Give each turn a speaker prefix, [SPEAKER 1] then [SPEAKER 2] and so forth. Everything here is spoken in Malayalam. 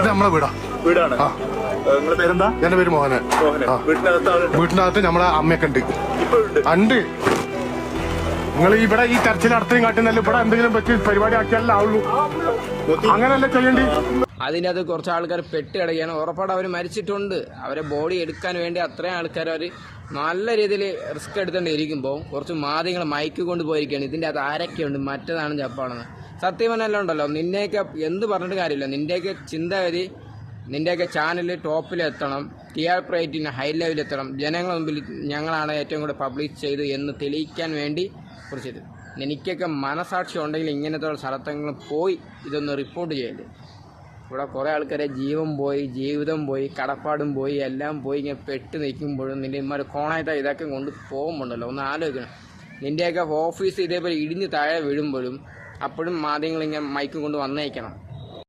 [SPEAKER 1] നമ്മളെ
[SPEAKER 2] വീടാണ്. നിങ്ങളുടെ പേരെന്താ?
[SPEAKER 1] എന്റെ പേര് മോഹന്. വീട്ടിനകത്ത് നമ്മളെ അമ്മയൊക്കെ ഉണ്ട്. ഉണ്ട്. നിങ്ങൾ ഇവിടെ ഈ ചർച്ചിൽ നടത്തുകയും കാട്ടുന്നല്ല ഇവിടെ എന്തെങ്കിലും പറ്റി പരിപാടി ആക്കിയാലേ ആവുള്ളൂ. അങ്ങനെയല്ലേ ചെയ്യേണ്ടി.
[SPEAKER 3] അതിൻ്റെ അത് കുറച്ച് ആൾക്കാർ പെട്ട് കിടക്കുകയാണ്. ഉറപ്പാട് അവർ മരിച്ചിട്ടുണ്ട്. അവരെ ബോഡി എടുക്കാൻ വേണ്ടി അത്രയും ആൾക്കാർ അവർ നല്ല രീതിയിൽ റിസ്ക് എടുത്തുകൊണ്ടിരിക്കുമ്പോൾ കുറച്ച് മാധ്യമങ്ങൾ മയക്ക് കൊണ്ടുപോയിരിക്കുകയാണ്. ഇതിൻ്റെ അത് ആരൊക്കെയുണ്ട്, മറ്റേതാണ് ജപ്പാണെന്ന്. സത്യം പറഞ്ഞാൽ ഉണ്ടല്ലോ, നിന്നെയൊക്കെ എന്ത് പറഞ്ഞിട്ട് കാര്യമില്ല. നിൻ്റെയൊക്കെ ചിന്താഗതി, നിൻ്റെയൊക്കെ ചാനൽ ടോപ്പിലെത്തണം, TRP റേറ്റിന് ഹൈ ലെവലിലെത്തണം, ജനങ്ങളുടെ മുമ്പിൽ ഞങ്ങളാണ് ഏറ്റവും കൂടുതൽ പബ്ലിഷ് ചെയ്ത് എന്ന് തെളിയിക്കാൻ വേണ്ടി കുറിച്ചത്. എനിക്കൊക്കെ മനസാക്ഷി ഉണ്ടെങ്കിൽ ഇങ്ങനത്തെ സ്ഥലത്തെങ്കിലും പോയി ഇതൊന്ന് റിപ്പോർട്ട് ചെയ്യരുത്. ഇവിടെ കുറേ ആൾക്കാരെ ജീവൻ പോയി, ജീവിതം പോയി, കടപ്പാടും പോയി, എല്ലാം പോയി. ഇങ്ങനെ പെട്ട് നിൽക്കുമ്പോഴും നിൻ്റെ ഇമാർ കോണായിട്ട് ഇതൊക്കെ കൊണ്ട് പോകുമ്പോണ്ടല്ലോ, ഒന്ന് ആലോചിക്കണം. നിൻ്റെയൊക്കെ ഓഫീസ് ഇതേപോലെ ഇടിഞ്ഞ് താഴെ വീഴുമ്പോഴും അപ്പോഴും മാധ്യമങ്ങൾ ഇങ്ങനെ മൈക്കും കൊണ്ട് വന്നേക്കണം.